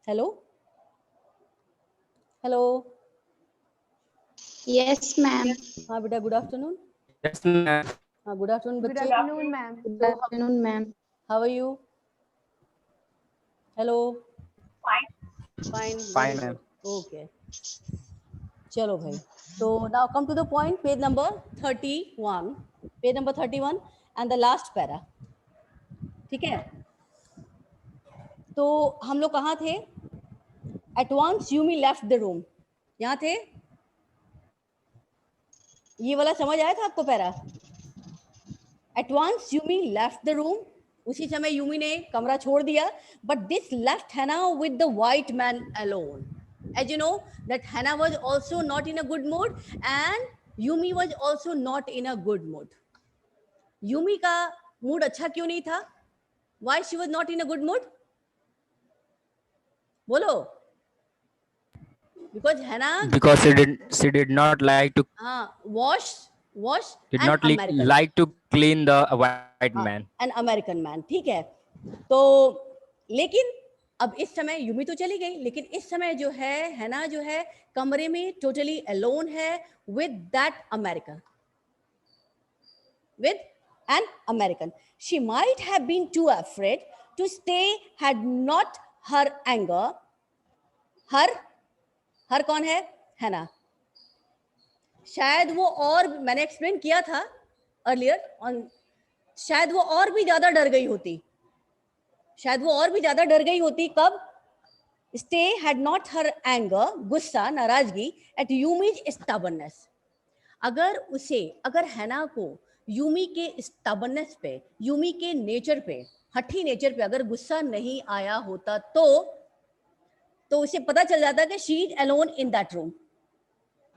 Hello hello. Yes, ma'am. हाँ बेटा, good afternoon. Yes, ma'am. हाँ, गुड आफ्टरनून Good बच्चे। afternoon, ma'am. Good afternoon, ma'am. How are you? Hello. Fine, Fine, ma'am. Okay, चलो भाई। तो now come to the point, page number 31, page number 31 and the last para. ठीक है, तो हम लोग कहाँ थे? At once Yumi left the room, यहाँ थे। ये वाला समझ आया था आपको पैरा? At once Yumi left the room, उसी समय यूमी ने कमरा छोड़ दिया। बट दिस लेफ्ट हैना with the white man alone. As you know that Hannah was also not in a good mood and Yumi was also not in a good mood. Yumi का mood अच्छा क्यों नहीं था? Why she was not in a good mood? बोलो। Because Hannah Because she did not like to wash did an not American, like to clean the white man. an American man। ठीक है, तो लेकिन अब इस समय यूमी तो चली गई, लेकिन इस समय जो है हैना जो है कमरे में टोटली अलोन है with that American, with an American. She might have been too afraid to stay had not her anger. हर कौन है? हैना। शायद वो, और मैंने एक्सप्लेन किया था अर्लियर ऑन, शायद वो और भी ज्यादा डर गई होती, शायद वो और भी ज्यादा डर गई होती। कब? Stay had not her anger, गुस्सा, नाराजगी, एट यूमीज स्टबर्ननेस। अगर हैना को यूमी के स्टबर्ननेस पे, यूमी के नेचर पे, हठी नेचर पे अगर गुस्सा नहीं आया होता तो उसे पता चल जाता कि she is alone in that room,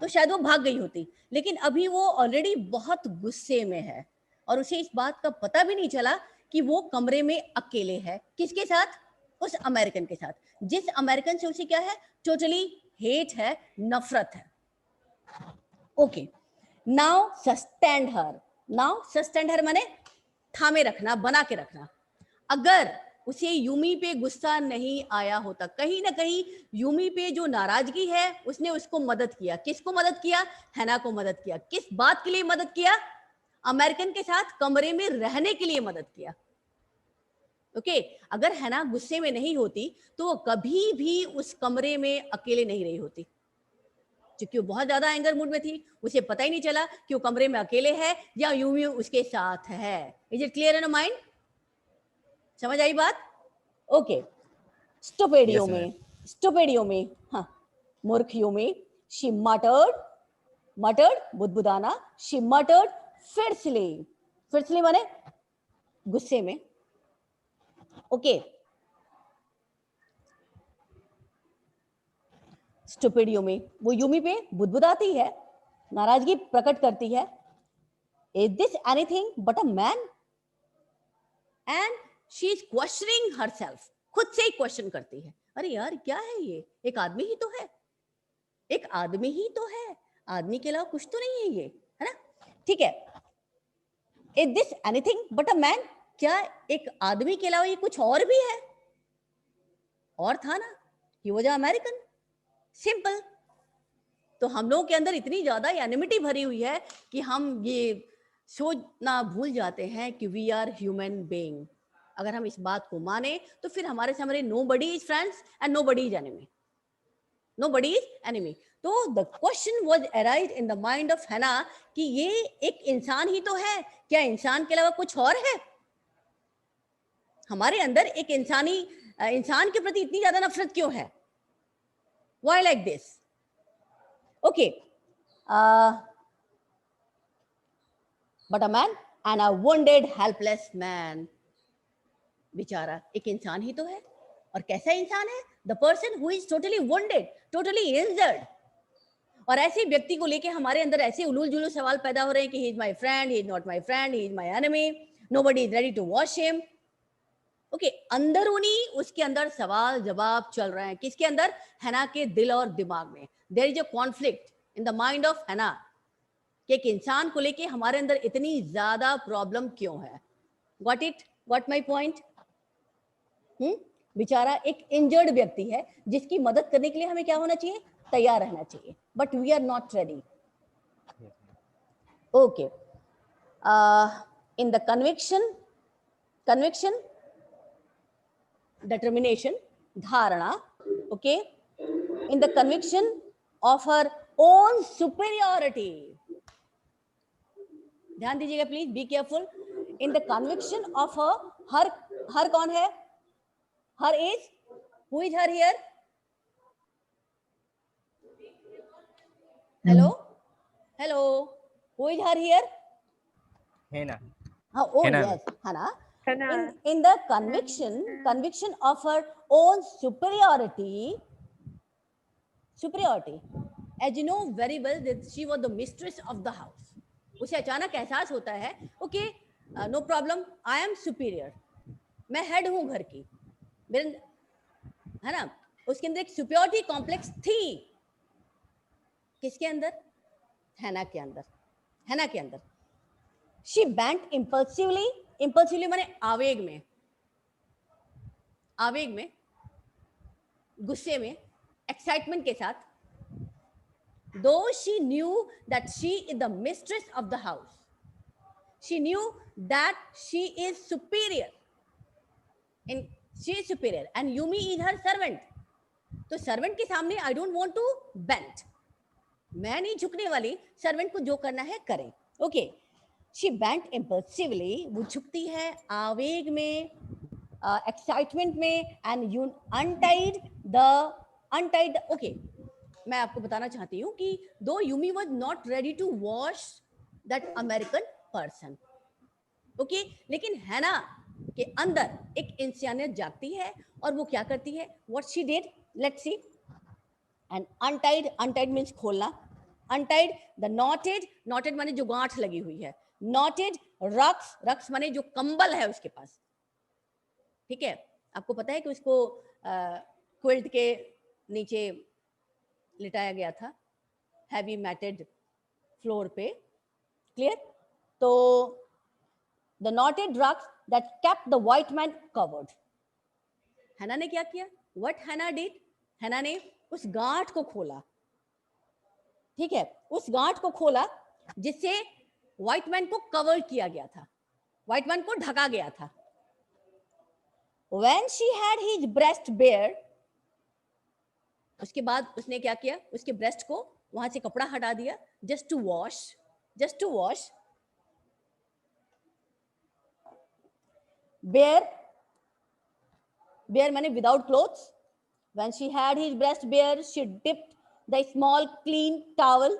तो शायद वो भाग गई होती। लेकिन अभी वो ऑलरेडी बहुत गुस्से में है और उसे इस बात का पता भी नहीं चला कि वो कमरे में अकेले है। किसके साथ? उस अमेरिकन के साथ, जिस अमेरिकन से उसे क्या है? टोटली हेट है, नफरत है। ओके, नाउ सस्टेंड हर। नाउ सस्टेंड हर माने थामे रखना, बना के रखना। अगर उसे यूमी पे गुस्सा नहीं आया होता, कहीं ना कहीं यूमी पे जो नाराजगी है उसने उसको मदद किया। किसको मदद किया? हैना को मदद किया। किस बात के लिए मदद किया? अमेरिकन के साथ कमरे में रहने के लिए मदद किया। ओके, अगर हैना गुस्से में नहीं होती तो वो कभी भी उस कमरे में अकेले नहीं रही होती, क्योंकि वो बहुत ज्यादा एंगर मूड में थी। उसे पता ही नहीं चला कि वो कमरे में अकेले है या यूमी उसके साथ है। Is it clear in mind? समझ आई बात? ओके, स्टुपिडियो में, हाँ, मूर्ख यूमी, शी मटर्ड, बुदबुदाना, शी मटर्ड फिर्सली माने गुस्से में। ओके, स्टूपिड यूमी, वो यूमी पे बुदबुदाती है, नाराजगी प्रकट करती है। Is this anything but a man? And she is questioning herself, खुद से ही क्वेश्चन करती है, अरे यार क्या है ये? एक आदमी ही तो है, एक आदमी ही तो है, आदमी के अलावा कुछ तो नहीं है ये, है ना? ठीक है, is this anything but a man? क्या एक आदमी के अलावा ये कुछ और भी है? और था ना, ही वाज अमेरिकन, सिंपल। तो हम लोगों के अंदर इतनी ज्यादा एनिमिटी भरी हुई है कि हम ये सोचना भूल जाते हैं कि वी आर ह्यूमन बीइंग। अगर हम इस बात को माने तो फिर हमारे सामने nobody is friends and nobody is enemy, nobody is enemy. तो the question was arise in the mind of हैना कि ये एक इंसान ही तो है, क्या इंसान के अलावा कुछ और है? हमारे अंदर एक इंसान के प्रति इतनी ज्यादा नफरत क्यों है? Why like this? Okay, but a man and a wounded helpless man, बेचारा एक इंसान ही तो है, और कैसा इंसान है? The person who is totally wounded, totally injured। और ऐसे व्यक्ति को लेके हमारे अंदर ऐसे उलूल जुलूल सवाल पैदा हो रहे हैं कि he is my friend, he is not my friend, he is my enemy, nobody is ready to wash him। Okay, अंदरूनी उसके अंदर सवाल जवाब चल रहे हैं। किसके अंदर? हैना के दिल और दिमाग में। There is a conflict in the mind of हैना कि एक इंसान को लेके हमारे अंदर इतनी ज्यादा प्रॉब्लम क्यों है। Got it? Got my point? बेचारा एक इंजर्ड व्यक्ति है जिसकी मदद करने के लिए हमें क्या होना चाहिए, तैयार रहना चाहिए, but we are not ready. Okay, in the conviction, determination, dharana, okay, in the conviction of her own superiority. ध्यान दीजिएगा please, be careful. In the conviction of her कौन है, her is, who is her here, hello hello, who is her here, Hannah. हाँ, oh Hannah. yes, Hannah. In the conviction of her own superiority, as you know very well that she was the mistress of the house. उसे अचानक एहसास होता है, okay no problem, I am superior, मैं head हूं घर की, मेरे, है ना. उसके अंदर एक सुपीरियरिटी कॉम्प्लेक्स थी. किसके अंदर, हैना के अंदर, हैना के अंदर. शी बैंट इम्पल्सिवली, इम्पल्सिवली माने आवेग में, आवेग में, गुस्से में, एक्साइटमेंट के साथ. Though she knew that she is the mistress of the house, she knew that she is superior, and Yumi is her servant. तो सर्वेंट के सामने I don't want to bend, मैं नहीं झुकने वाली, सर्वेंट को जो करना है करें. ओके, शी bent impulsively, वो झुकती है आवेग में, एक्साइटमेंट में, and you untied the okay, मैं आपको बताना चाहती हूँ कि दो Yumi was not ready to wash that American person, okay, लेकिन हैना के अंदर एक इंसानियत जागती है और वो क्या करती है, what she did, let's see. And untied means खोलना, अनटाइड द नॉटेड माने जो गांठ लगी हुई है, नॉटेड रक्स माने जो कंबल है उसके पास. ठीक है, आपको पता है कि उसको क्विल्ट के नीचे लिटाया गया था, हैवी मैटेड फ्लोर पे, क्लियर. तो the knotted rugs that kept the white man covered. Hannah ने क्या किया, व्हाट हैना डिड, हैना ने उस गांठ को खोला. ठीक है, उस गांठ को खोला जिससे व्हाइट मैन को कवर किया गया था, व्हाइट मैन को ढका गया था. When she had his breast bare, उसके बाद उसने क्या किया, उसके ब्रेस्ट को वहां से कपड़ा हटा दिया, जस्ट टू वॉश. bare माने without clothes. When she had his breast bare, she dipped the small clean towel.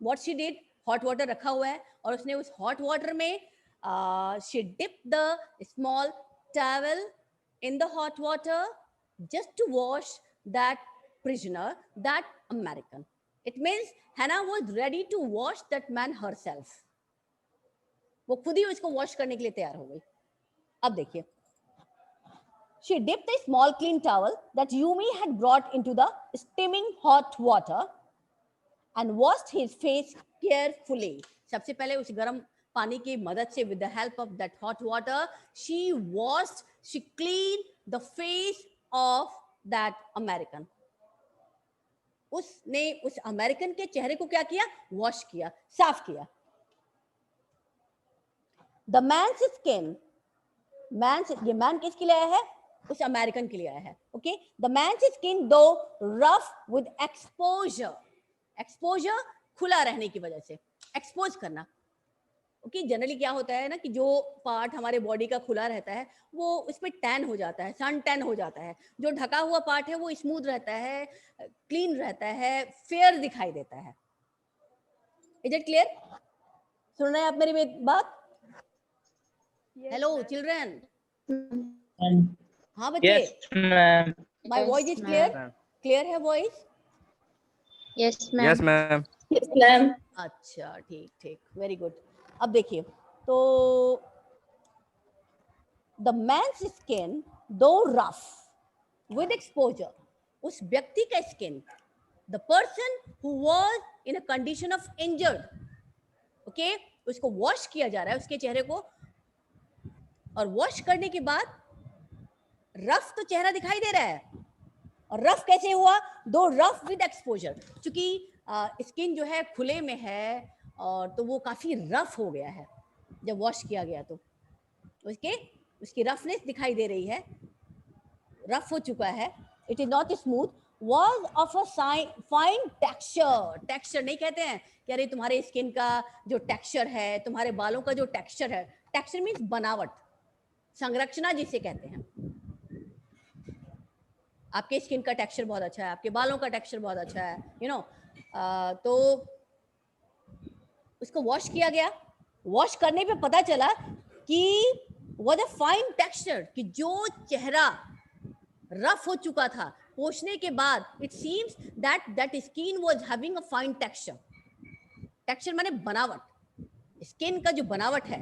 What she did, hot water रखा हुआ है और उसने उस hot water में she dipped the small towel in the hot water just to wash that prisoner, that American. It means Hannah was ready to wash that man herself. वो खुद ही उसको वॉश करने के लिए तैयार हो गई. अब देखिए, she dipped a small clean towel that Yumi had brought into the steaming hot water and washed his face carefully. सबसे पहले उस गर्म पानी की मदद से, with the help of that hot water, she cleaned the face of that American. उसने उस अमेरिकन के चेहरे को क्या किया, वॉश किया, साफ किया. The man's skin, ये मैन किसके लिए आया है, उस अमेरिकन के लिए आया है. Okay, the man's skin though rough with exposure, खुला रहने की वजह से, एक्सपोज करना. ओके, जनरली क्या होता है ना कि जो पार्ट हमारे बॉडी का खुला रहता है वो उस पर टैन हो जाता है, सन टैन हो जाता है. जो ढका हुआ पार्ट है वो स्मूथ रहता है, क्लीन रहता है, फेयर दिखाई देता है. Is it clear? सुन रहे हैं आप मेरी बात? Hello children. हाँ बच्चे, माय वॉइस इज क्लियर है voice? Yes ma'am. Yes, ma'am. Yes ma'am. अच्छा, ठीक, वेरी गुड. अब देखिए, तो द मैन्स स्किन दो रफ विद एक्सपोजर, उस व्यक्ति का skin, the person who was in a condition of injured, okay, उसको वॉश किया जा रहा है, उसके चेहरे को, और वॉश करने के बाद रफ तो चेहरा दिखाई दे रहा है, और रफ कैसे हुआ? दो रफ विद एक्सपोजर, क्योंकि स्किन जो है खुले में है और तो वो काफी रफ हो गया है जब वॉश किया गया, तो उसकी रफनेस दिखाई दे रही है, रफ हो चुका है. It is not smooth, was of a fine texture. Texture नहीं कहते हैं कि अरे तुम्हारे स्किन का जो टेक्सचर है, तुम्हारे बालों का जो टेक्सचर है, टेक्सचर मीन्स बनावट, संरचना जिसे कहते हैं. आपके स्किन का टेक्सचर बहुत अच्छा है, आपके बालों का टेक्सचर बहुत अच्छा है, यू नो. तो उसको वॉश किया गया. वॉश करने पे पता चला कि वो द फाइन टेक्सचर, कि जो चेहरा रफ हो चुका था पोछने के बाद, it seems that skin was having a fine texture. Texture माने बनावट, स्किन का जो बनावट है,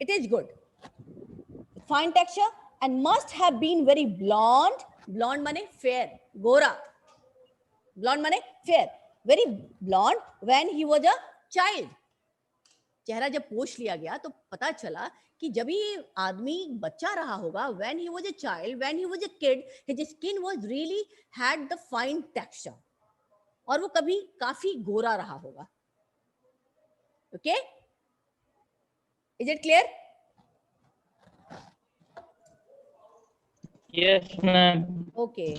it is good, fine texture, and must have been very blond. Blond माने फेयर, गोरा. ब्लॉन्ड माने fair, very blond when he was a child. चेहरा जब पोछ लिया गया तो पता चला कि जब ये आदमी बच्चा रहा होगा, when he was a child, when he was a kid, his skin was really had the fine texture, और वो कभी काफी गोरा रहा होगा. Okay? Is it clear? Yes, ma'am. Okay.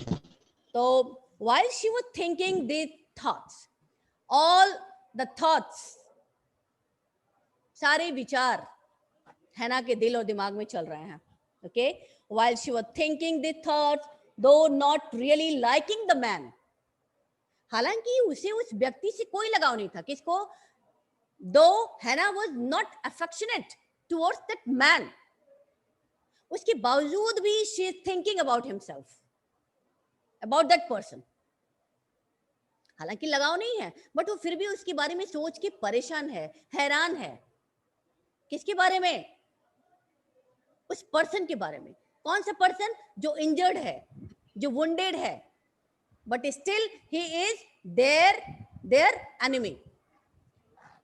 So while she was thinking these thoughts, all the thoughts, सारे विचार हैना के दिल और दिमाग में चल रहे हैं. Okay? While she was thinking the thoughts, though not really liking the man. हालांकि उसे उस व्यक्ति से कोई लगाव नहीं था. किसको? Though Hannah was not affectionate towards that man, उसके बावजूद भी she is thinking about himself, about that person. हालांकि लगाव नहीं है, बट वो फिर भी उसके बारे में सोच के परेशान है, हैरान है. किसके बारे में? उस पर्सन के बारे में. कौन सा पर्सन? जो इंजर्ड है, जो वुंडेड है, but still he is their enemy.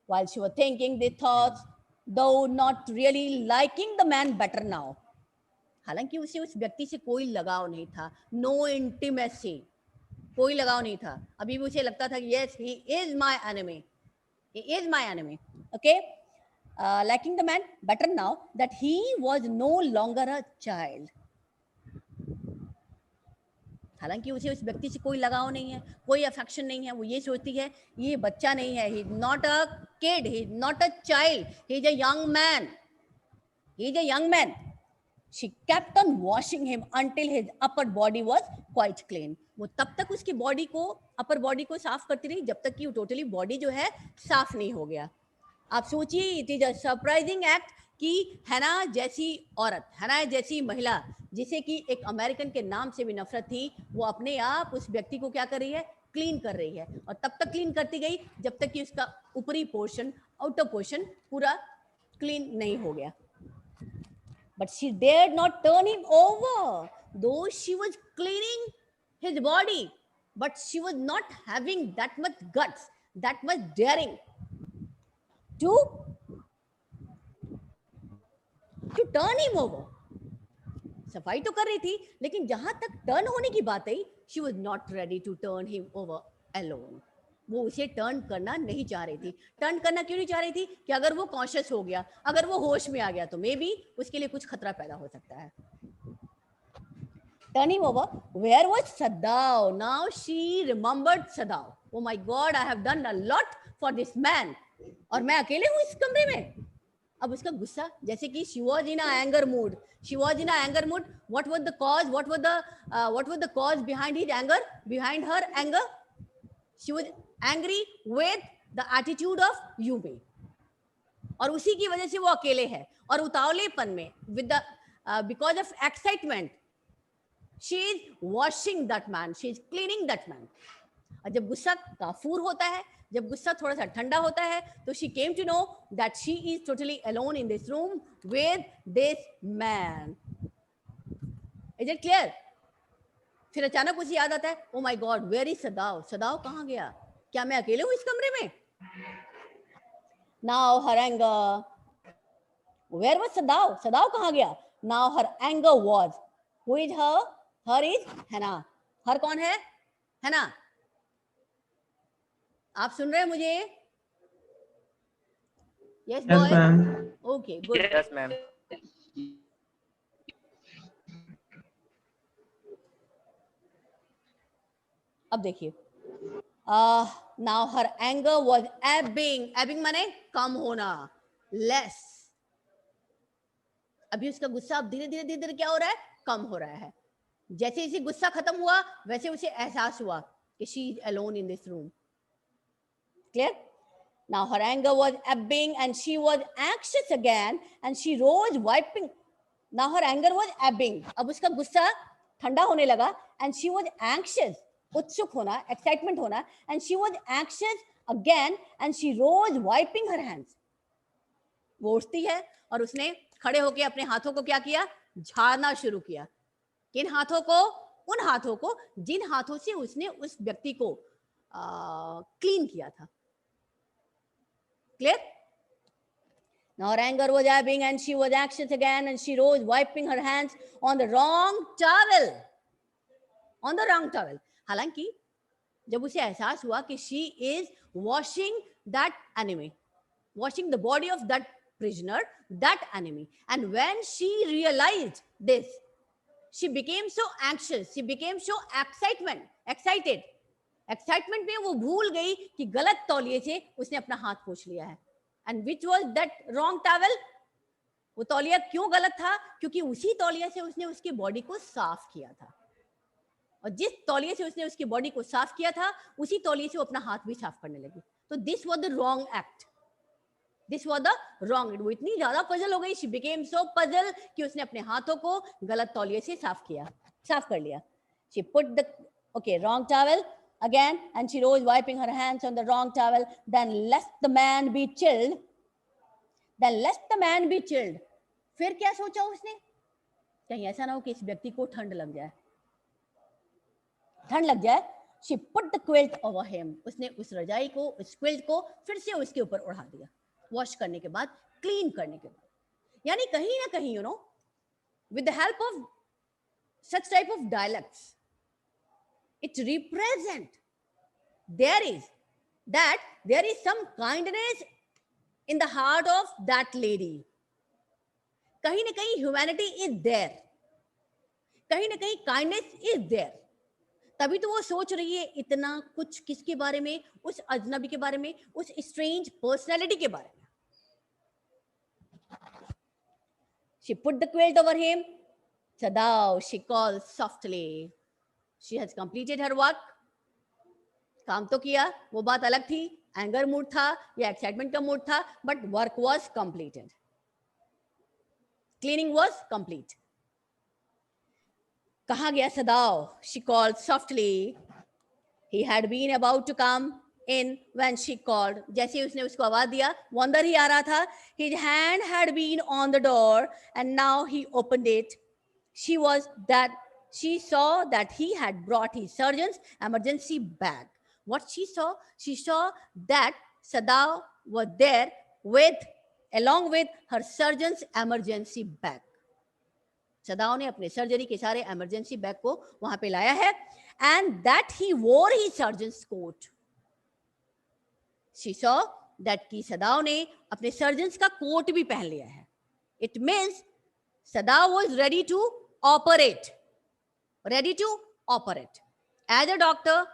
While she was thinking the thoughts, though not really liking the man better now. हालांकि उसे उस व्यक्ति से कोई लगाव नहीं था, नो इंटीमेसी, कोई लगाव नहीं था. अभी भी उसे लगता था कि yes, he is my enemy, he is my enemy. Okay? Liking the man better now that he was no longer a child. हालांकि उसे उस व्यक्ति से कोई लगाव नहीं है, कोई अफेक्शन नहीं है. वो ये सोचती है ये बच्चा नहीं है, he is not a kid, he is not a child, he is a young man, he is a young man. She kept on washing him until his upper body was quite clean. वो तब तक उसकी body को, upper body को साफ करती रही जब तक कि वो टोटली बॉडी जो है साफ नहीं हो गया. आप सोचिए, it is a surprising act कि हैना जैसी औरत, हैना जैसी महिला, जिसे कि एक अमेरिकन के नाम से भी नफरत थी, वो अपने आप उस व्यक्ति को क्या कर रही है? क्लीन कर रही है. और तब तक क्लीन करती गई जब तक कि उसका ऊपरी पोर्शन, आउटर पोर्शन पूरा क्लीन नहीं हो गया. But she dared not turn him over, though she was cleaning his body. But she was not having that much guts, that much daring to turn him over. सफाई तो कर रही थी, लेकिन जहां तक टर्न होने की बात आई, she was not ready to turn him over alone. वो उसे टर्न करना नहीं चाह रही थी. टर्न करना क्यों नहीं चाह रही थी? कि अगर वो कॉन्शियस हो गया, अगर वो होश में आ गया, तो मे बी उसके लिए कुछ खतरा पैदा हो सकता है. Turning over, where was Sadao? Now she remembered Sadao. Oh my God, I have done a lot for this man. और मैं अकेले हूँ इस कमरे में. अब उसका गुस्सा, जैसे कि she was in a anger mood. She was in a anger mood. What was the cause? What was the cause behind his anger? Behind her anger? She was angry with the attitude of Yumi. और उसी की वजह से वो अकेले है. और उतावलेपन में, with the because of excitement, she is washing that man. She is cleaning that man. और जब गुस्सा काफूर होता है, जब गुस्सा थोड़ा सा ठंडा होता है, तो she came to know that she is totally alone in this room with this man. Is it clear? फिर अचानक उसे याद आता है, oh my god, where is Sadao? Sadao कहाँ गया? क्या मैं अकेले हूँ इस कमरे में? Now her anger, where was Sadao? Sadao कहाँ गया? Now her anger was Who is her? Her is Hannah. Her कौन है? Hannah. आप सुन रहे हैं मुझे? Yes, boy. Yes, ma'am. Okay, good. Yes, ma'am. अब देखिए, now her anger was ebbing. Ebbing माने कम होना, less. अभी उसका गुस्सा अब धीरे धीरे धीरे धीरे क्या हो रहा है? कम हो रहा है. जैसे इसे गुस्सा खत्म हुआ वैसे उसे एहसास हुआ कि she is alone in this room. Clear? Now her anger was ebbing and she was anxious again and she rose wiping. Now her anger was ebbing. अब उसका गुस्सा ठंडा होने लगा and she was anxious. उत्सुक होना, excitement होना, and she was anxious again and she rose wiping her hands. वो उठती है और उसने खड़े होकर अपने हाथों को क्या किया? झाड़ना शुरू किया. किन हाथों को? उन हाथों को जिन हाथों से उसने उस व्यक्ति को क्लीन किया था. Clear? Now her anger was ebbing and she was anxious again and she rose wiping her hands on the wrong towel. On the wrong towel. हालांकि जब उसे एहसास हुआ कि she is washing that enemy, washing the body of that prisoner, that enemy, and when she realized this, she became so anxious, she became so excited. Excitement में वो भूल गई कि गलत तौलिए से उसने अपना हाथ पोंछ लिया है. And which was that wrong towel? वो तौलिया क्यों गलत था? क्योंकि उसी तौलिया से उसने उसकी बॉडी को साफ किया था. और जिस तौलिए से उसने उसकी बॉडी को साफ किया था उसी तौलिए से वो अपना हाथ भी साफ करने लगी. तो this was the wrong act. This was the wrong. वो इतनी ज्यादा पजल हो गई, शी बिकेम सो पजल, कि उसने अपने हाथों को गलत तौलिए से साफ कर लिया. She put the wrong towel again and she rose wiping her hands on the wrong towel. Then lest the man be chilled. फिर क्या सोचा उसने? कहीं ऐसा ना हो कि इस व्यक्ति को ठंड लग जाए. She put the quilt over him. उसने उस रजाई को, उस क्विल्ट को फिर से उसके ऊपर उड़ा दिया. वॉश करने के बाद, क्लीन करने के बाद. यानी कहीं ना कहीं with the help of such type of dialects, it represent there is some kindness in the heart of that lady. कहीं ना कहीं humanity is there, कहीं ना कहीं kindness is there. तभी तो वो सोच रही है इतना कुछ किसके बारे में? उस अजनबी के बारे में, उस स्ट्रेंज पर्सनालिटी के बारे में. She put the quilt over him. Sadao, she called softly. She has completed her work. काम तो किया, वो बात अलग थी. एंगर मूड था या एक्साइटमेंट का मूड था, but work was completed. Cleaning was complete. कहा गया Sadao? She called softly. He had been about to come in when she called. जैसे उसने उसको आवाज दिया, वो अंदर ही आ रहा था. His hand had been on the door and now he opened it. She saw that he had brought his surgeon's emergency bag. What she saw? She saw that Sadao was there along with her surgeon's emergency bag. सदाओ ने अपने surgery के सारे emergency bag को वहां पे लाया है. And that he wore his surgeon's coat. She saw that कि सदाओ ने अपने सर्जन्स का कोट भी पहन लिया है. It means Sadao was ready to operate. As a doctor,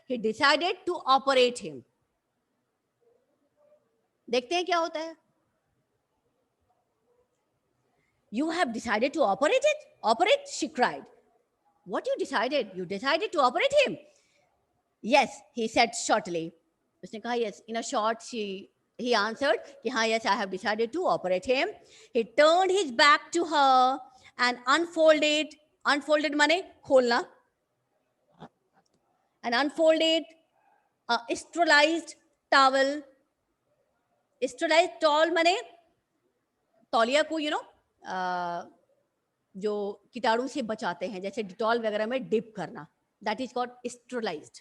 he decided to operate him. देखते हैं क्या होता है. You have decided to operate it? Operate? She cried. What you decided? You decided to operate him? Yes, he said shortly. उसने कहा yes. In a short, he answered कि हाँ, yes, I have decided to operate him. He turned his back to her and unfolded माने खोलना, and unfolded a sterilized towel. Sterilized towel माने तौलिया को जो कीटाणु से बचाते हैं, जैसे डिटॉल वगैरह में डिप करना, that is called sterilised.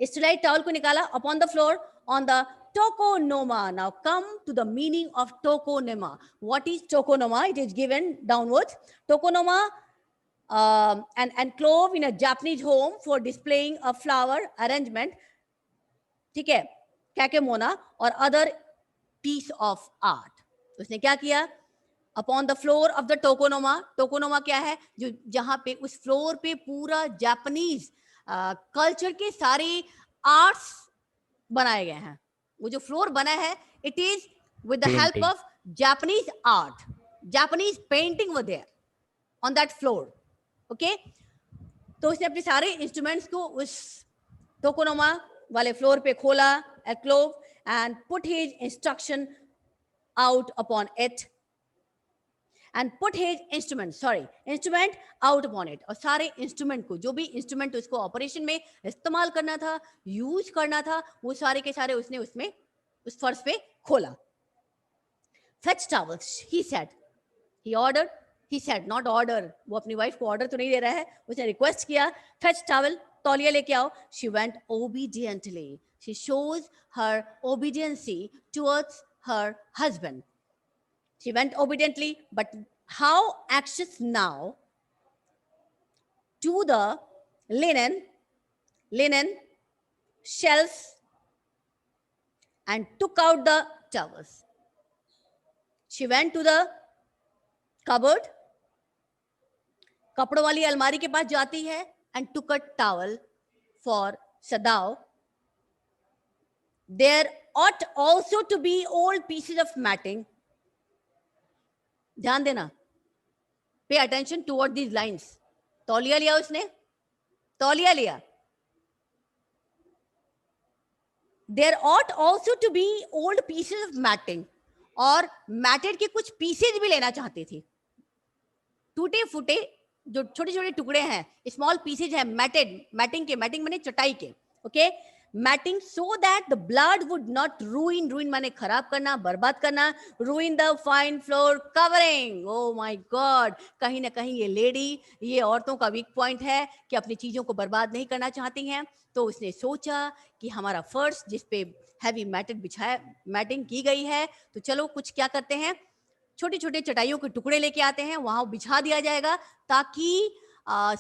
Sterilised towel को निकाला. Upon the floor, on the tokonoma. Now come to the meaning of tokonoma. What is tokonoma? It is given downwards. Tokonoma, and clove in a Japanese home for displaying a flower arrangement. ठीक है, kakemona or other piece of art. तो उसने क्या किया? Upon the floor of the tokonoma. Tokonoma क्या है? जो जहां पे उस फ्लोर पे पूरा जापानीज कल्चर के सारे आर्ट्स बनाए गए हैं. वो जो फ्लोर बना है, it is with the help of Japanese art. Japanese painting were there on that floor. Okay, तो उसने अपने सारे इंस्ट्रूमेंट्स को उस टोकोनोमा वाले फ्लोर पे खोला, a clove, and put his instruction out upon it, and put his instrument out upon it. और सारे इंस्ट्रूमेंट को, जो भी इंस्ट्रूमेंट उसको ऑपरेशन में इस्तेमाल करना था, यूज करना था, वो सारे के सारे उसने उसमें उस फर्श पे खोला. Fetch towels, he said. He ordered. He said, not order. वो अपनी वाइफ को ऑर्डर तो नहीं दे रहा है, उसने रिक्वेस्ट किया. Fetch towel, तौलिया लेके आओ. She went obediently. She shows her obediency towards her husband. She went obediently, but how anxious now to the linen shelves and took out the towels. She went to the cupboard, कपड़ों वाली अलमारी के पास जाती है, and took a towel for Sadao. There ought also to be old pieces of matting. ध्यान देना, pay attention toward these lines. तौलिया लिया उसने, तौलिया लिया. There ought also to be old pieces of matting. और मैटेड के कुछ पीसेज भी लेना चाहती थी. टूटे फूटे जो छोटे छोटे टुकड़े हैं, स्मॉल पीसेज हैं मैटिंग के, मैटिंग माने चटाई के. Okay, matting so that the blood would not ruin माने खराब करना, बर्बाद करना, ruin the fine floor covering. Oh my God, कहीं ना कहीं ये लेडी, ये औरतों का वीक पॉइंट है कि अपनी चीजों को बर्बाद नहीं करना चाहती हैं. तो उसने सोचा कि हमारा फर्श जिस पे हैवी मैटिंग की गई है, तो चलो कुछ क्या करते हैं, छोटे छोटे चटाइयों के टुकड़े लेके आते हैं, वहां बिछा दिया जाएगा, ताकि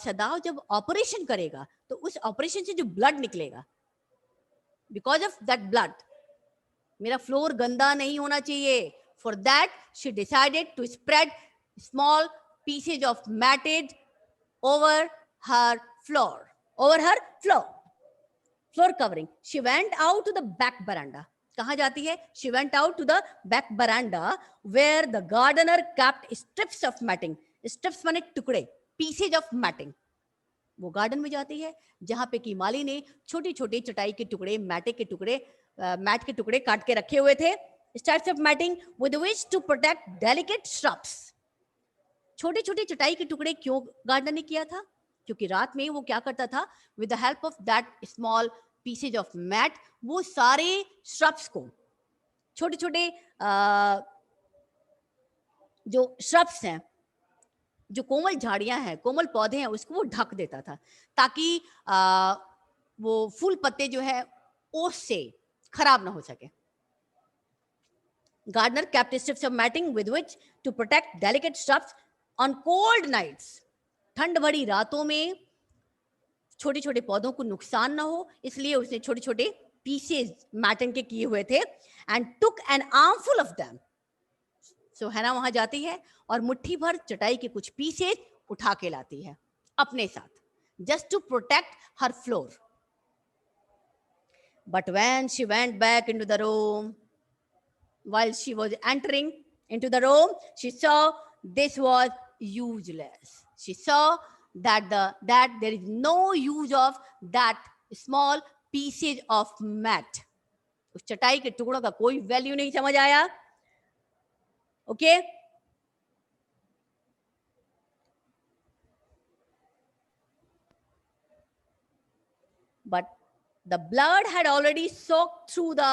सदाव जब ऑपरेशन करेगा तो उस ऑपरेशन से जो ब्लड निकलेगा, बिकॉज ऑफ दैट ब्लड, मेरा फ्लोर गंदा नहीं होना चाहिए. For that she decided to spread small pieces of matted over her floor covering. She went out to the back veranda. कहां जाती है? She went out to the back veranda where the gardener kept strips of matting. Strips माने टुकड़े, pieces of matting. वो garden में जाती है जहां पे की माली ने छोटी छोटी चटाई के टुकड़े, मैट के टुकड़े काट के रखे हुए थे. Strips of matting with which to protect delicate shrubs. छोटे छोटे चटाई के टुकड़े क्यों गार्डनर ने किया था? क्योंकि रात में वो क्या करता था, with the help of that small pieces of mat, वो सारे श्रब्स को, छोटे छोटे जो श्रब्स हैं, जो कोमल झाड़ियां हैं, कोमल पौधे हैं, उसको वो ढक देता था, ताकि वो फूल पत्ते जो है ओस से खराब ना हो सके. Gardener kept strips of matting with which to protect delicate shrubs on cold nights. ठंड भरी रातों में छोटे छोटे पौधों को नुकसान ना हो, इसलिए उसने छोटे छोटे पीसेज मैटिंग के किए हुए थे. And took an armful of them. So Hannah वहां जाती है और मुट्ठी भर चटाई के कुछ पीसेज उठा के लाती है अपने साथ, just to protect her floor. But when she went back into the room, while she was entering into the room, she saw this was useless. She saw that there is no use of that small pieces of mat. उस चटाई के टुकड़ों का कोई value नहीं समझ आया. Okay, but the blood had already soaked through the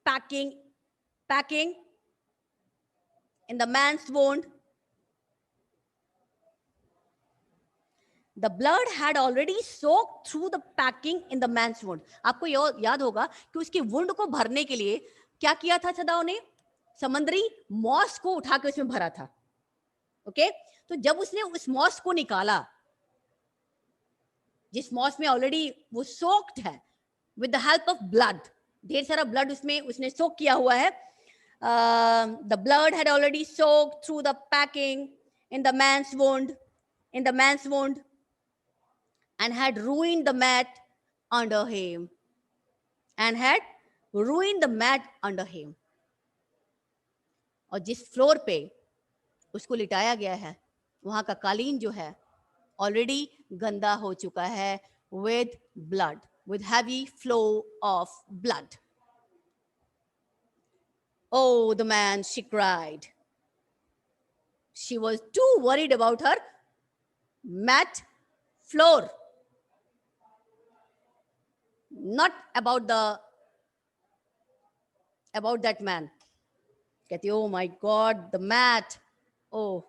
packing in the man's wound. The blood had already soaked through the packing in the man's wound. आपको याद होगा कि उसके वुंड को भरने के लिए क्या किया था सदाओ ने? समुद्री मॉस को उठा के उसमें भरा था। ओके, तो जब उसने उस मॉस को निकाला, जिस मॉस में ऑलरेडी वो सोक्ड है with the help of blood, ढेर सारा ब्लड उसमें उसने सोक किया हुआ है. The blood had already soaked through the packing in the man's wound, and had ruined the mat under him. और जिस फ्लोर पे उसको लिटाया गया है, वहां का कालीन जो है ऑलरेडी गंदा हो चुका है with blood, with heavy flow of blood. Oh, the man, she cried. She was too worried about her mat floor, not about that man. कहती, oh my God, the mat. Oh,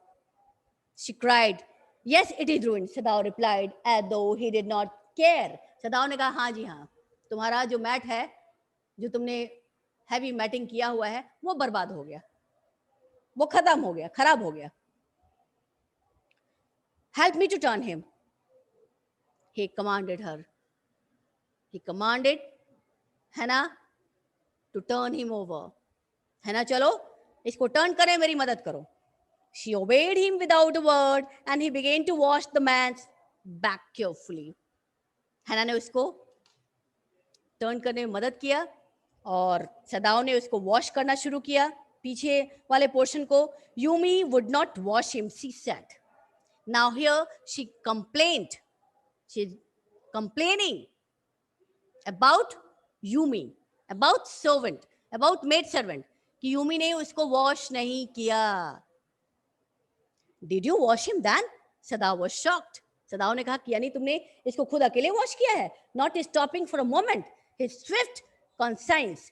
she cried. Yes, it is ruined, Sadao replied, as though he did not care. सदाओ ने कहा, हाँ जी हाँ, तुम्हारा जो mat है, जो तुमने हैवी मैटिंग किया हुआ है, वो बर्बाद हो गया, वो खत्म हो गया, खराब हो गया. Help me to turn him, he commanded her. He commanded Hannah to turn him over. Hannah, चलो इसको टर्न करें, मेरी मदद करो. She obeyed him without a word and he began to wash the man's back carefully. Hannah ने उसको turn करने में मदद किया और सदाओ ने उसको वॉश करना शुरू किया, पीछे वाले पोर्शन को. Yumi would not wash him, she said. Now here she complained. She's complaining about Yumi, about servant, about maid servant, कि यूमी ने उसको वॉश नहीं किया. Did you wash him then? Sadao was shocked. सदाओ ने कहा, किया नहीं तुमने, इसको खुद अकेले वॉश किया है. Not stopping for a moment, his swift conscience,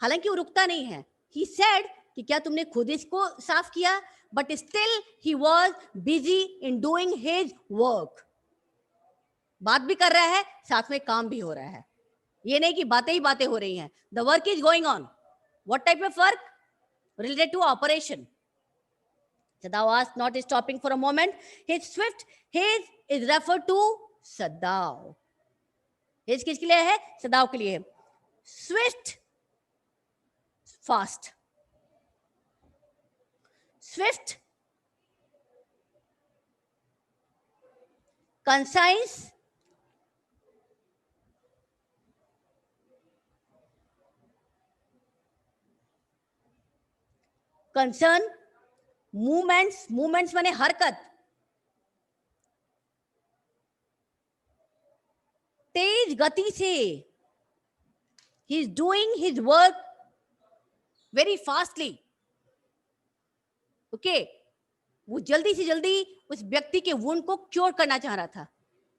हालांकि वो रुकता नहीं है. He said कि क्या तुमने खुद इसको साफ किया? But still he was busy in doing his work. बात भी कर रहा है, साथ में काम भी हो रहा है. ये नहीं कि बातें ही बातें हो रही हैं. The work is going on. What type of work? Related to operation. Sadao asked, not stopping for a moment. His is referred to Sadao. His किसके लिए है? सदाओ के लिए. Swift, fast. Swift, concise, concern, movements माने हरकत, तेज गति से. He is doing his work very fastly. Okay, वो जल्दी से जल्दी उस व्यक्ति के वुंड को क्योर करना चाह रहा था.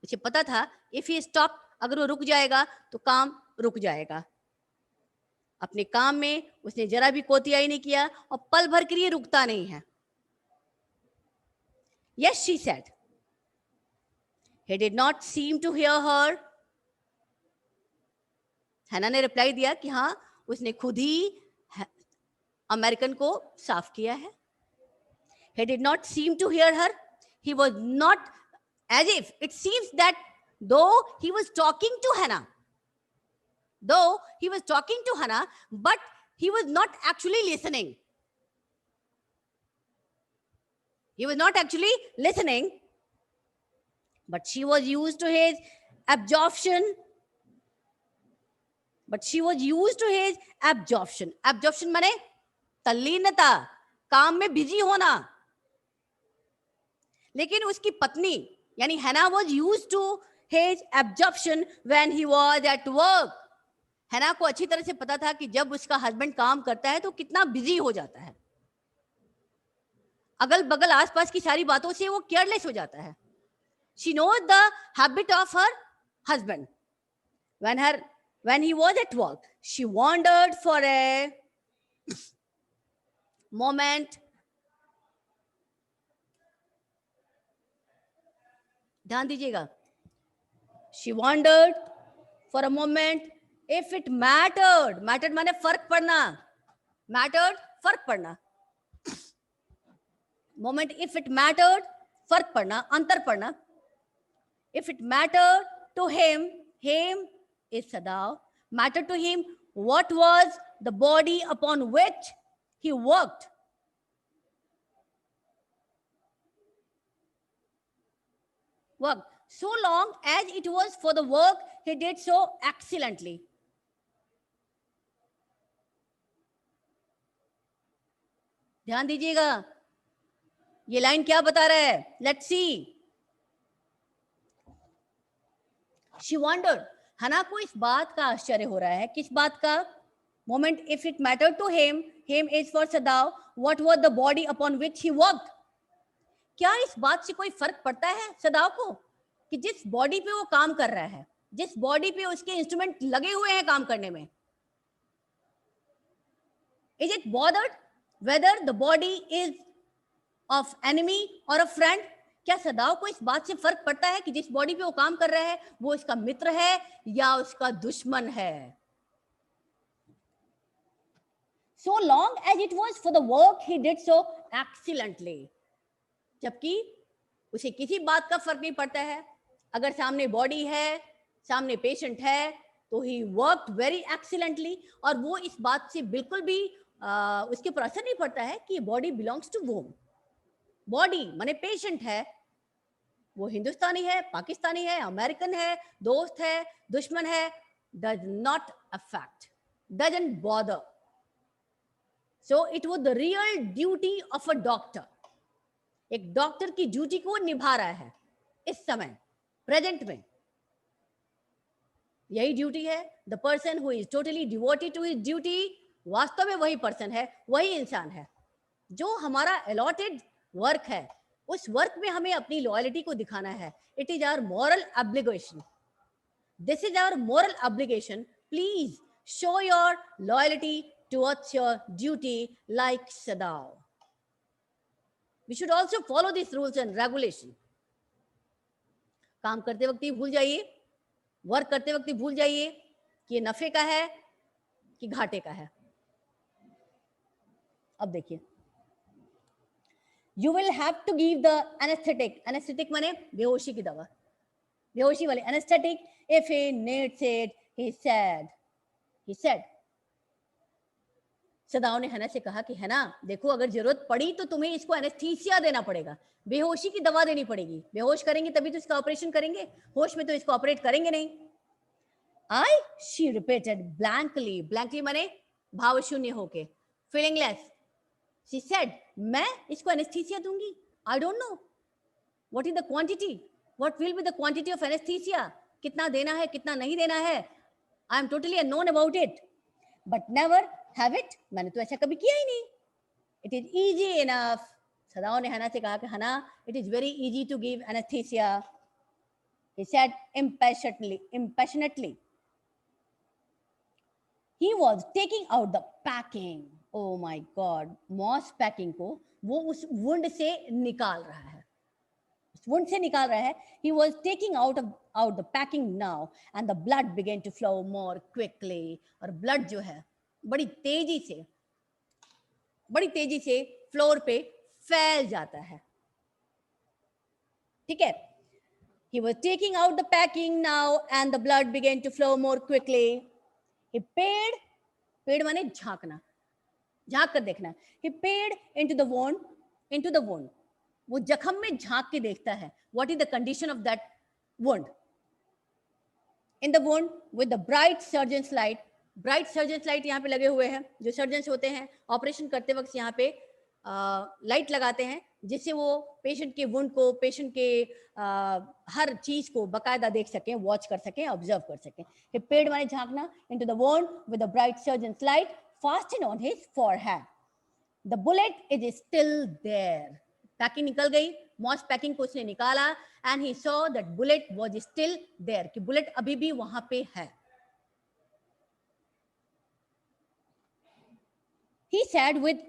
उसे पता था इफ ही स्टॉप, अगर वो रुक जाएगा तो काम रुक जाएगा. अपने काम में उसने जरा भी कोताही नहीं किया और पल भर के लिए रुकता नहीं है. Yes, she said. He did not seem to hear her. हैना ने रिप्लाई दिया कि हाँ, उसने खुद ही अमेरिकन को साफ किया है. He did not seem to hear her. He was not, as if it seems that though he was talking to Hannah, but he was not actually listening. He was not actually listening, but she was used to his absorption. Absorption माने तल्लीनता, काम में busy होना. लेकिन उसकी पत्नी यानी हैना was used to his absorption when he was at work. हैना को अच्छी तरह से पता था कि जब उसका हस्बैंड काम करता है तो कितना बिजी हो जाता है. अगल बगल आसपास की सारी बातों से वो केयरलेस हो जाता है. She knows the habit of her husband. When he was at work, she wondered for a moment. ध्यान दीजिएगा. She wondered for a moment if it mattered. Mattered माने फर्क पड़ना. मैटर्ड, फर्क पड़ना, मोमेंट इफ इट मैटर्ड, फर्क पड़ना, अंतर पड़ना, if it mattered to him, him is Sadav, mattered to him what was the body upon which he worked. Worked. So long as it was for the work, he did so excellently. ध्यान दीजिएगा, ये line क्या बता रहा है? Let's see. She wondered. हना को इस बात का आश्चर्य हो रहा है, किस बात का? Moment if it mattered to him, him is for Sadav, what was the body upon which he worked? क्या इस बात से कोई फर्क पड़ता है सदाव को कि जिस बॉडी पे वो काम कर रहा है, जिस बॉडी पे उसके इंस्ट्रूमेंट लगे हुए हैं काम करने में, is it bothered whether the body is of enemy or a friend? क्या सदाव को इस बात से फर्क पड़ता है कि जिस बॉडी पे वो काम कर रहा है वो उसका मित्र है या उसका दुश्मन है? So long as it was for the work, he did so excellently. जबकि उसे किसी बात का फर्क नहीं पड़ता है, अगर सामने बॉडी है, सामने पेशेंट है, तो ही वर्कड वेरी एक्सीलेंटली, और वो इस बात से बिल्कुल भी उसके ऊपर असर नहीं पड़ता है कि body belongs to whom. Body माने पेशेंट है, वो हिंदुस्तानी है, पाकिस्तानी है, अमेरिकन है, दोस्त है, दुश्मन है, does not affect, doesn't bother. So it was the real duty of a doctor. एक डॉक्टर की ड्यूटी को निभा रहा है इस समय प्रेजेंट में. यही ड्यूटी है. The person who is totally devoted to his duty, वास्तव में वही पर्सन है, वही इंसान है जो हमारा अलॉटेड वर्क है, उस वर्क में हमें अपनी लॉयल्टी को दिखाना है. It is our moral obligation. This is our moral obligation. Please show your loyalty towards your duty like Sadao. We should also follow these rules and regulation. काम करते वक्त ही भूल जाइए, वर्क करते वक्त ही भूल जाइए कि ये नफे का है कि घाटे का है. अब देखिए, you will have to give the anesthetic. Anesthetic माने बेहोशी की दवा, बेहोशी वाली anesthetic if he needs it, he said. सदाव ने हना से कहा कि हना देखो, अगर जरूरत पड़ी तो तुम्हें इसको एनेस्थीसिया देना पड़ेगा, बेहोशी की दवा देनी पड़ेगी. बेहोश करेंगे तभी तो इसका ऑपरेशन करेंगे, होश में तो इसको ऑपरेट करेंगे नहीं. I she repeated blankly. Blankly माने भाव शून्य होके, फीलिंगलेस. शी सेड, मैं इसको एनेस्थीसिया दूंगी? I don't know what is the quantity, what will be the quantity of anaesthesia. कितना देना है, कितना नहीं देना है, I am totally unknown about it, but never have it. मैंने तो ऐसा कभी किया ही नहीं. It is easy enough. Sadao ने हना से कहा कि Hana, it is very easy to give anaesthesia. He said impassionately. He was taking out the packing. Oh my God, moss packing को वो उस वुंड से निकाल रहा है, उस वुंड से निकाल रहा है. He was taking out the packing now, and the blood began to flow more quickly. और ब्लड जो है बड़ी तेजी से फ्लोर पे फैल जाता है. ठीक है. He was taking out the packing now, and the blood began to flow more quickly. He peered माने झांकना, झांक कर देखना. He peered into the wound. वो जख्म में झांक के देखता है. What is the condition of that wound? In the wound with the bright surgeon's light. Bright surgeons light यहाँ पे लगे हुए हैं. जो सर्जन्स होते हैं ऑपरेशन करते वक्त यहाँ पे लाइट लगाते हैं, जिससे वो पेशेंट के वुंड को, पेशेंट के हर चीज को बकायदा देख सकें, वॉच कर सकें, ऑब्जर्व कर सकें. He peered माने झांकना. into the wound with the bright surgeon's light fastened on his forehead. The bullet is still there. Packing निकल गई, मॉस पैकिंग को उसने निकाला, and he saw that bullet was still there. कि bullet अभी भी वहां पे है. He said with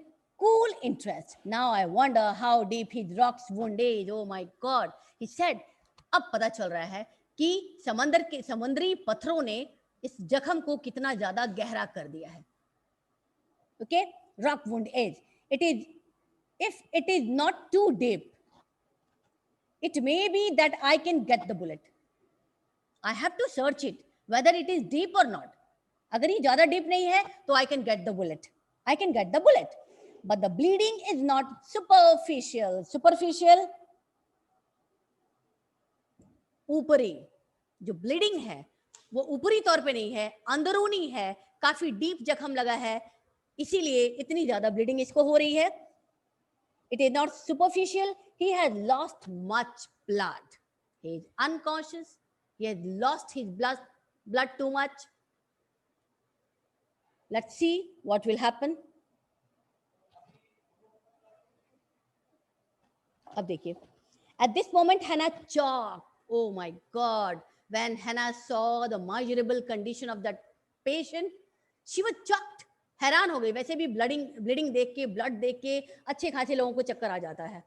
cool interest, now I wonder how deep his rock's wound is. Oh my God, he said. अब पता चल रहा है कि समुद्री पत्थरों ने इस जख्म को कितना ज्यादा गहरा कर दिया है. Okay, rock wound is. It is, if it is not too deep, it may be that I can get the bullet. I have to search it whether it is deep or not. अगर ये ज़्यादा deep नहीं है तो I can get the bullet. I can get the bullet. But the bleeding is not superficial. Superficial, ऊपरी. जो bleeding है वो ऊपरी तौर पे नहीं है, अंदरूनी है, काफी डीप जख्म लगा है, इसीलिए इतनी ज्यादा ब्लीडिंग इसको हो रही है. It is not superficial. He has lost much blood. He is unconscious. He has lost his blood too much. Let's see what will happen. अब देखिए. At this moment, Hannah choked. Oh my God. When Hannah saw the miserable condition of that patient, she was shocked. हैरान हो गई. वैसे भी bleeding देख के, blood देख के अच्छे खासे लोगों को चक्कर आ जाता है.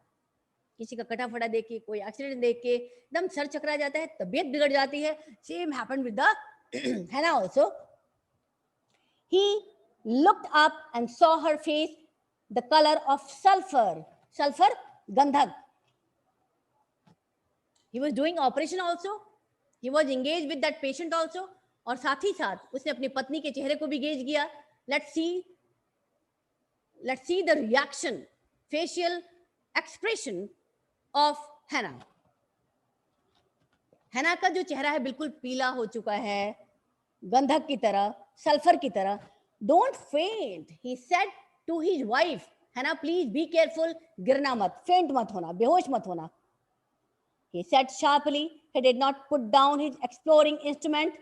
किसी का कटा फटा देख के, कोई एक्सीडेंट देख के एकदम सर चकरा जाता है, तबीयत बिगड़ जाती है. Same happened with the Hannah also. He looked up and saw her face, the color of sulfur. Sulfur, gandhak. He was doing operation also. He was engaged with that patient also. और साथ ही साथ उसने अपनी पत्नी के चेहरे को भी गेज किया. Let's see the reaction, facial expression of Hannah. Hannah का जो चेहरा है बिल्कुल पीला हो चुका है, गंधक की तरह, सल्फर की तरह. Don't faint, he said to his wife. Hannah, please be careful, गिरना मत, faint मत होना, बेहोश मत होना. He said sharply. He did not put down his exploring instrument.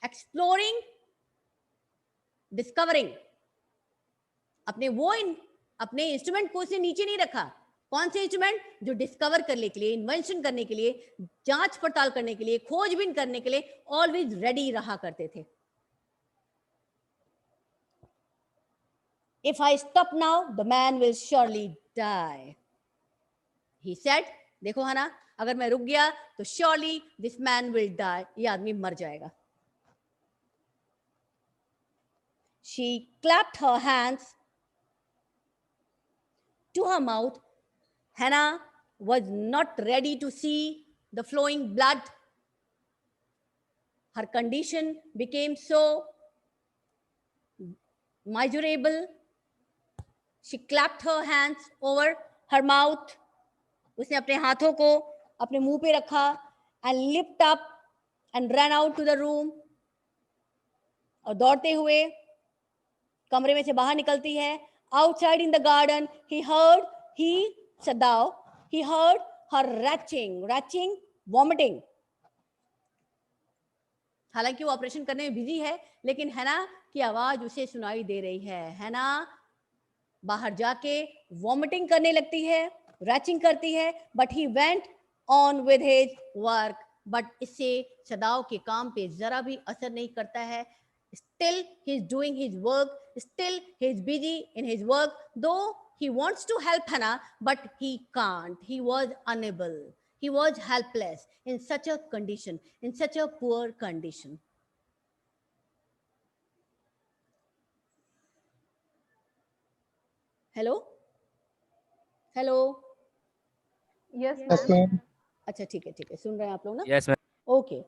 Exploring, discovering. अपने इंस्ट्रूमेंट को उसने नीचे नहीं रखा. कौन से इंस्ट्रूमेंट? जो डिस्कवर करने के लिए, इन्वेंशन करने के लिए, जांच पड़ताल करने के लिए, खोजबीन करने के लिए ऑलवेज रेडी रहा करते थे. If I stop now, the man will surely die. He said, देखो हना, अगर मैं रुक गया तो surely this man will die. ये आदमी मर जाएगा. She clapped her hands to her mouth. Hannah was not ready to see the flowing blood. Her condition became so miserable. She clapped her hands over her mouth. उसने अपने हाथों को अपने मुंह पे रखा and leaped up and ran out to the room. और दौड़ते हुए कमरे में से बाहर निकलती है. Outside in the garden, Sadao, he heard her retching, vomiting. हालांकि वो ऑपरेशन करने में बिजी है, लेकिन हैना की आवाज उसे सुनाई दे रही है. हैना बाहर जाके वॉमिटिंग करने लगती है, रैचिंग करती है. But he went on with his work. But इससे सदाओ के काम पे जरा भी असर नहीं करता है. Still he is doing his work. Still he is busy in his work. Though he wants to help Hannah, but he can't. He was unable. He was helpless in such a condition, in such a poor condition. Hello? Yes, अच्छा ठीक है, सुन रहे हैं आप लोग ना? Yes, ma'am. Okay.